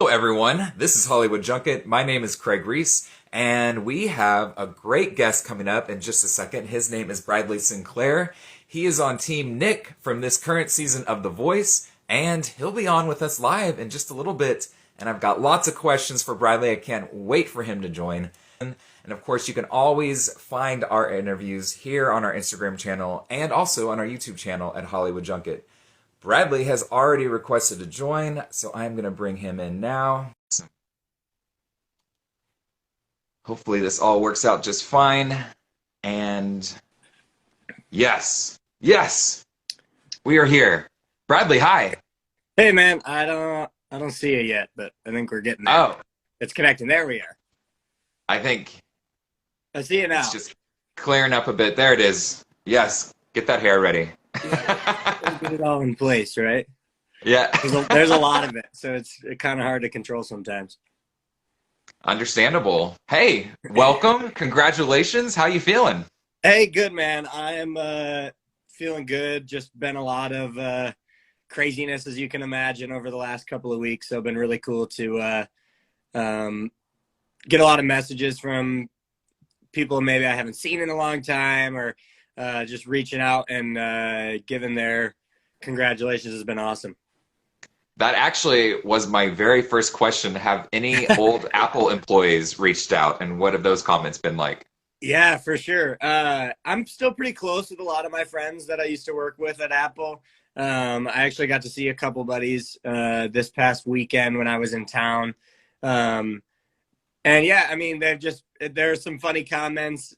everyone. This is Hollywood Junket. My name is Craig Reese, and we have a great guest coming up in just a second. His name is Bradley Sinclair. He is on Team Nick from this current season of The Voice, and he'll be on with us live in just a little bit. And I've got lots of questions for Bradley. I can't wait for him to join. And of course, you can always find our interviews here on our Instagram channel and also on our YouTube channel at Hollywood Junket. Bradley has already requested to join, so I'm going to bring him in now. Hopefully this all works out just fine. And yes, we are here. Bradley, hi. Hey man, I don't see it yet, but I think we're getting there. Oh, it's connecting. There we are. I think I see it now. it's just clearing up a bit. There it is. Yes, get that hair ready. Get it all in place, right? Yeah. There's a lot of it, so it's kind of hard to control sometimes. Understandable. Hey, welcome. Congratulations. How you feeling? Hey, good man. I am feeling good. Just been a lot of craziness, as you can imagine, over the last couple of weeks. So it's been really cool to get a lot of messages from people maybe I haven't seen in a long time, or just reaching out and giving their congratulations has been awesome. That actually was my very first question. Have any old Apple employees reached out, and what have those comments been like? Yeah, for sure. I'm still pretty close with a lot of my friends that I used to work with at Apple. I actually got to see a couple buddies this past weekend when I was in town. And yeah, I mean, there's some funny comments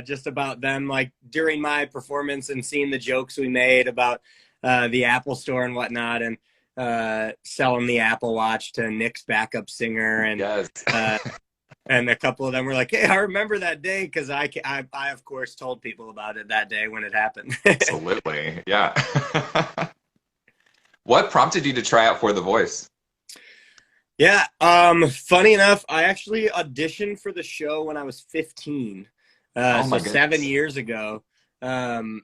just about them, like during my performance and seeing the jokes we made about the Apple store and whatnot, and selling the Apple Watch to Nick's backup singer. And Yes. and a couple of them were like, hey, I remember that day, because I of course told people about it that day when it happened. Absolutely. Yeah. What prompted you to try out for The Voice? Yeah, funny enough, I actually auditioned for the show when I was 15, Oh my so goodness. 7 years ago, and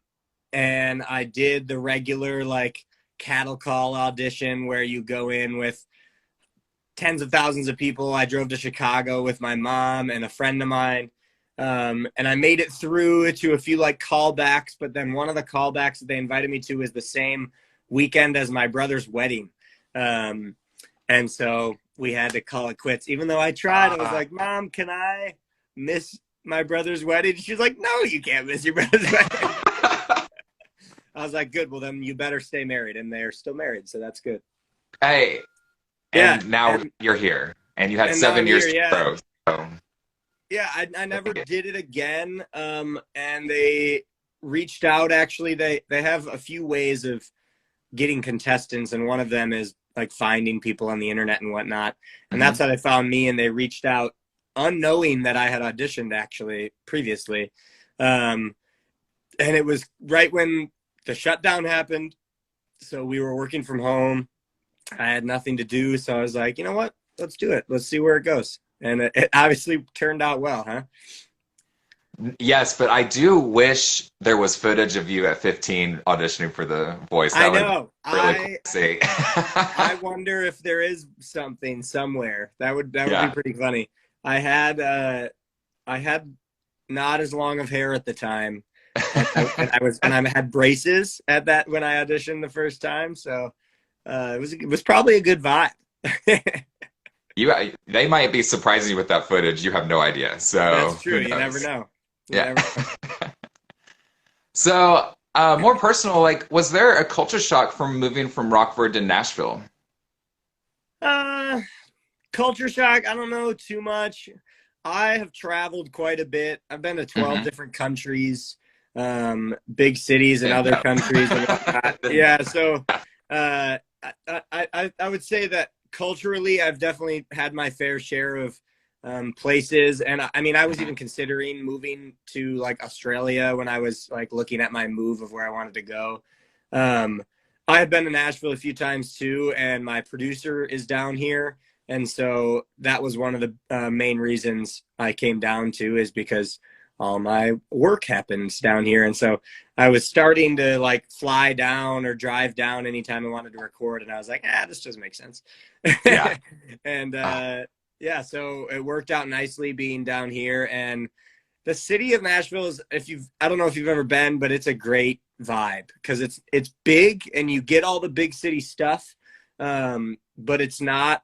I did the regular, like, cattle call audition where you go in with tens of thousands of people. I drove to Chicago with my mom and a friend of mine, and I made it through to a few, like, callbacks, but then one of the callbacks that they invited me to was the same weekend as my brother's wedding, and so we had to call it quits. Even though I tried, I was like, Mom, can I miss my brother's wedding? She's like, no, you can't miss your brother's wedding. I was like, good, well then you better stay married. And they're still married, so that's good. Hey, Yeah, and now you're here, and you had 7 years to grow. So. Yeah, I never did it again. And they reached out, actually. They have a few ways of getting contestants, and one of them is like finding people on the internet and whatnot. And that's how they found me, and they reached out unknowing that I had auditioned actually previously. And it was right when the shutdown happened. So we were working from home. I had nothing to do. So I was like, you know what? Let's do it. Let's see where it goes. And it obviously turned out well, huh? Yes, but I do wish there was footage of you at 15 auditioning for The Voice. That I know. would be really cool to see. I wonder if there is something somewhere. That would be pretty funny. I had not as long of hair at the time. And I had braces at that when I auditioned the first time. So it was probably a good vibe. They might be surprising you with that footage. You have no idea. So that's true. You never know. Yeah. So, more personal, like, was there a culture shock from moving from Rockford to Nashville? Culture shock, I don't know too much. I have traveled quite a bit. I've been to 12 different countries, big cities in other countries and whatnot. Yeah, so I would say that culturally, I've definitely had my fair share of places. And I mean, I was even considering moving to like Australia when I was like looking at my move of where I wanted to go. I have been to Nashville a few times too, and my producer is down here. And so that was one of the main reasons I came down to, is because all my work happens down here. And so I was starting to like fly down or drive down anytime I wanted to record. And I was like, this doesn't make sense. Yeah. And yeah, so it worked out nicely being down here. And the city of Nashville is, I don't know if you've ever been, but it's a great vibe because it's big and you get all the big city stuff, but it's not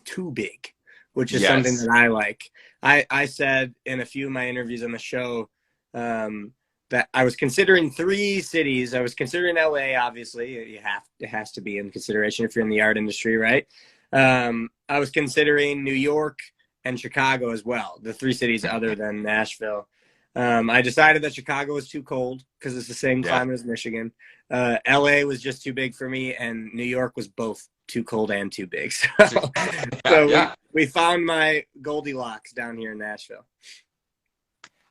too big, which is something that I like. I said in a few of my interviews on the show that I was considering 3 cities. I was considering LA, obviously. It has to be in consideration if you're in the art industry, right? I was considering New York and Chicago as well, the 3 cities other than Nashville. I decided that Chicago was too cold because it's the same climate as Michigan. LA was just too big for me, and New York was both too cold and too big. So we found my Goldilocks down here in Nashville.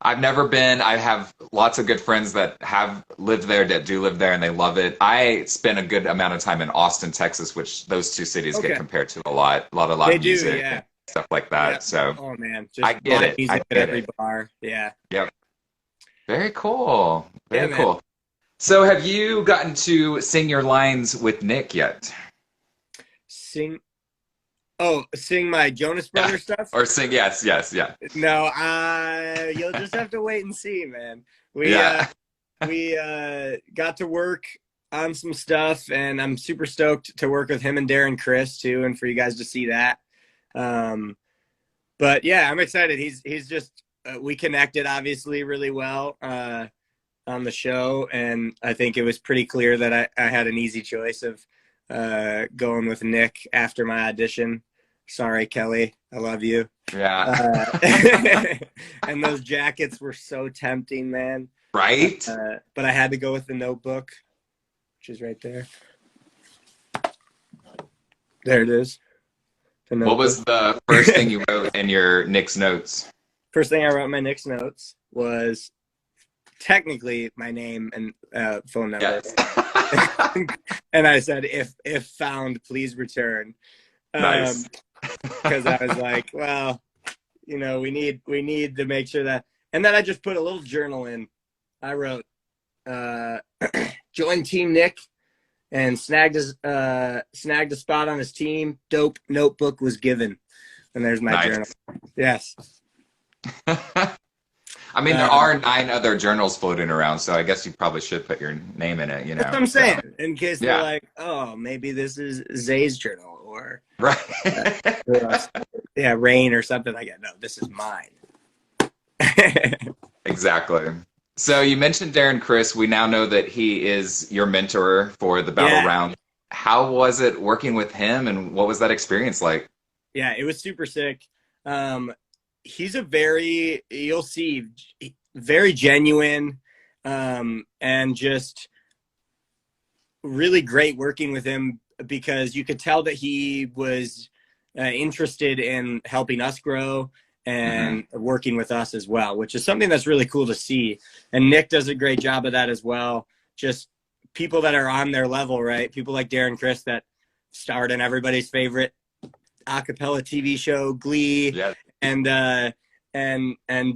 I've never been. I have lots of good friends that have lived there, that do live there, and they love it. I spent a good amount of time in Austin, Texas, which those 2 cities get compared to a lot of they music do, and stuff like that. Yeah. So, oh man, just I get it. music I at get every it. bar. Yeah. Yep. Very cool. Very Yeah, cool. So, have you gotten to sing your lines with Nick yet? Sing my Jonas Brothers stuff? Or sing, yes, yeah. No, you'll just have to wait and see, man. We got to work on some stuff, and I'm super stoked to work with him and Darren Criss too, and for you guys to see that. But yeah, I'm excited. He's just we connected obviously really well on the show, and I think it was pretty clear that I had an easy choice of going with Nick after my audition. Sorry, Kelly. I love you. Yeah. And those jackets were so tempting, man. Right? But I had to go with the notebook, which is right there. There it is. What was the first thing you wrote in your Nick's notes? First thing I wrote in my Nick's notes was technically my name and phone number. Yes. And I said, if found, please return. Nice. Because I was like, well, we need to make sure that. And then I just put a little journal in. I wrote, join Team Nick and snagged a spot on his team. Dope notebook was given. And there's my journal. Yes. I mean, there are 9 other journals floating around, so I guess you probably should put your name in it, That's what I'm saying. In case they're like, oh, maybe this is Zay's journal or Rain or something like that. No, this is mine. Exactly. So you mentioned Darren Criss. We now know that he is your mentor for the battle round. How was it working with him, and what was that experience like? Yeah, it was super sick. He's you'll see, very genuine, and just really great working with him because you could tell that he was interested in helping us grow and working with us as well, which is something that's really cool to see. And Nick does a great job of that as well. Just people that are on their level, right? People like Darren Criss that starred in everybody's favorite a cappella TV show, Glee. Yeah. And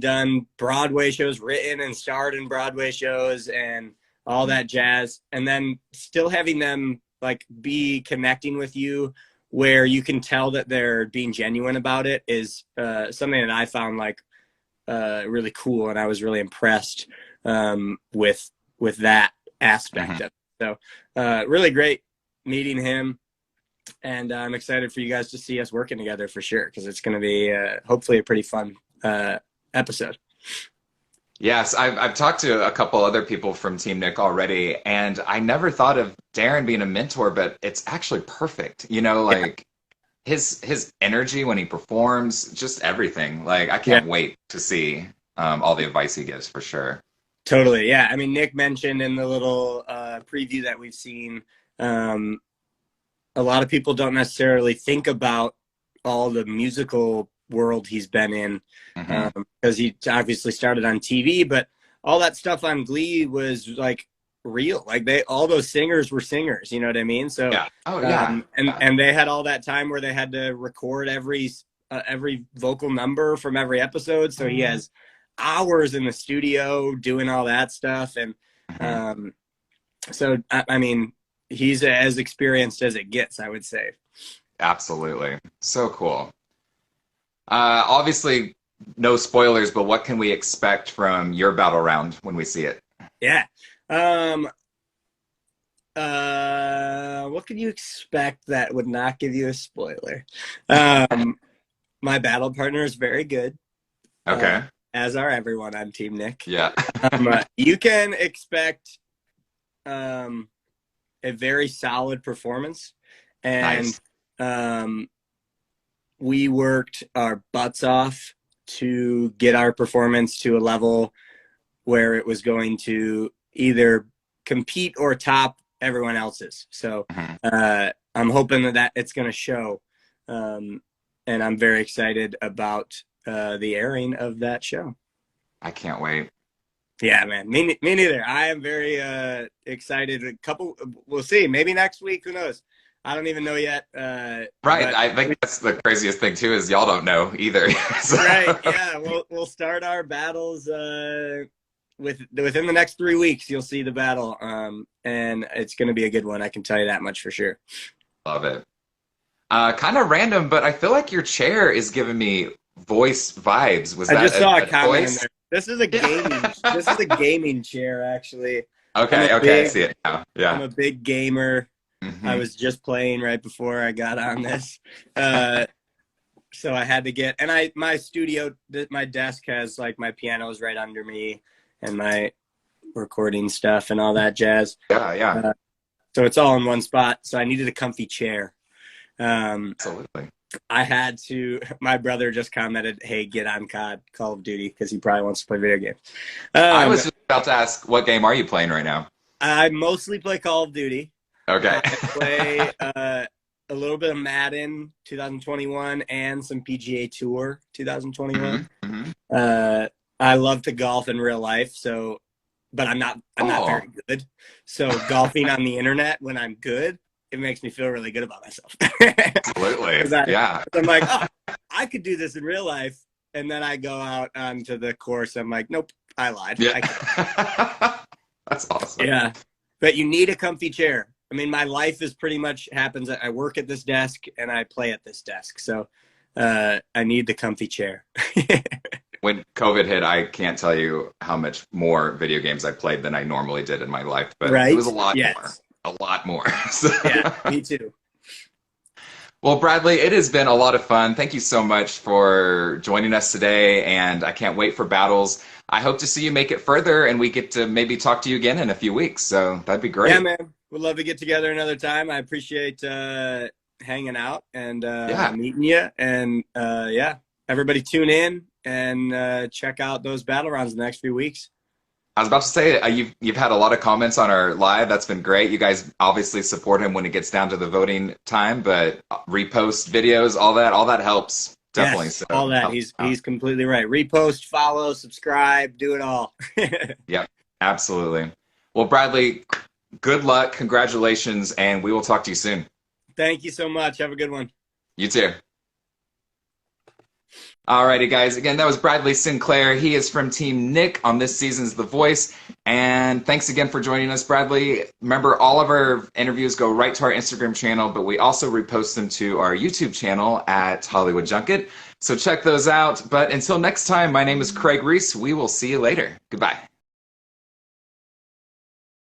done Broadway shows, written and starred in Broadway shows and all that jazz. And then still having them like be connecting with you where you can tell that they're being genuine about it is something that I found like really cool. And I was really impressed with that aspect of it. So really great meeting him. And I'm excited for you guys to see us working together for sure, because it's going to be hopefully a pretty fun episode. Yes, I've talked to a couple other people from Team Nick already, and I never thought of Darren being a mentor, but it's actually perfect. His energy when he performs, just everything. Like, I can't wait to see all the advice he gives for sure. Totally, yeah. I mean, Nick mentioned in the little preview that we've seen, a lot of people don't necessarily think about all the musical world he's been in, because he obviously started on TV, but all that stuff on Glee was like real. Like all those singers were singers, you know what I mean? So and they had all that time where they had to record every vocal number from every episode. So he has hours in the studio doing all that stuff. And so, I mean, he's as experienced as it gets, I would say. Absolutely. So cool. Obviously, no spoilers, but what can we expect from your battle round when we see it? Yeah. What could you expect that would not give you a spoiler? My battle partner is very good. Okay. As are everyone on Team Nick. Yeah. You can expect a very solid performance. And Nice. We worked our butts off to get our performance to a level where it was going to either compete or top everyone else's. So I'm hoping that it's going to show. And I'm very excited about the airing of that show. I can't wait. Yeah, man. Me neither. I am very excited. We'll see. Maybe next week. Who knows? I don't even know yet. Right. I think that's the craziest thing too, is y'all don't know either. So. Right. Yeah. We'll start our battles within the next 3 weeks. You'll see the battle, and it's going to be a good one. I can tell you that much for sure. Love it. Kind of random, but I feel like your chair is giving me voice vibes. Was I that just saw a comment voice? in there. This is a gaming. This is a gaming chair, actually. Okay. I see it now. Yeah. I'm a big gamer. I was just playing right before I got on this. So I had to get, and my studio, my desk has like my pianos right under me and my recording stuff and all that jazz. Yeah. So it's all in one spot. So I needed a comfy chair. Absolutely. I had to, my brother just commented, hey, get on Call of Duty, because he probably wants to play video games. I was just about to ask, what game are you playing right now? I mostly play Call of Duty. Okay. I play a little bit of Madden 2021 and some PGA Tour 2021. I love to golf in real life, but I'm not very good. So golfing on the internet when I'm good, it makes me feel really good about myself. Absolutely. I'm like, oh, I could do this in real life. And then I go out onto the course. I'm like, nope, I lied. Yeah. That's awesome. Yeah. But you need a comfy chair. I mean, my life is pretty much happens. I work at this desk and I play at this desk. So I need the comfy chair. When COVID hit, I can't tell you how much more video games I played than I normally did in my life. But it was a lot more. A lot more. So. Yeah, me too. Well, Bradley, it has been a lot of fun. Thank you so much for joining us today, and I can't wait for battles. I hope to see you make it further, and we get to maybe talk to you again in a few weeks. So that'd be great. Yeah, man. We'd love to get together another time. I appreciate hanging out and meeting you. And everybody tune in and check out those battle rounds in the next few weeks. I was about to say, you've had a lot of comments on our live. That's been great. You guys obviously support him when it gets down to the voting time, but repost videos, all that helps. Definitely. Yes, so all that. He's completely right. Repost, follow, subscribe, do it all. Yep, absolutely. Well, Bradley, good luck, congratulations, and we will talk to you soon. Thank you so much. Have a good one. You too. Alrighty, guys. Again, that was Bradley Sinclair. He is from Team Nick on this season's The Voice. And thanks again for joining us, Bradley. Remember, all of our interviews go right to our Instagram channel, but we also repost them to our YouTube channel at Hollywood Junket. So check those out. But until next time, my name is Craig Reese. We will see you later. Goodbye.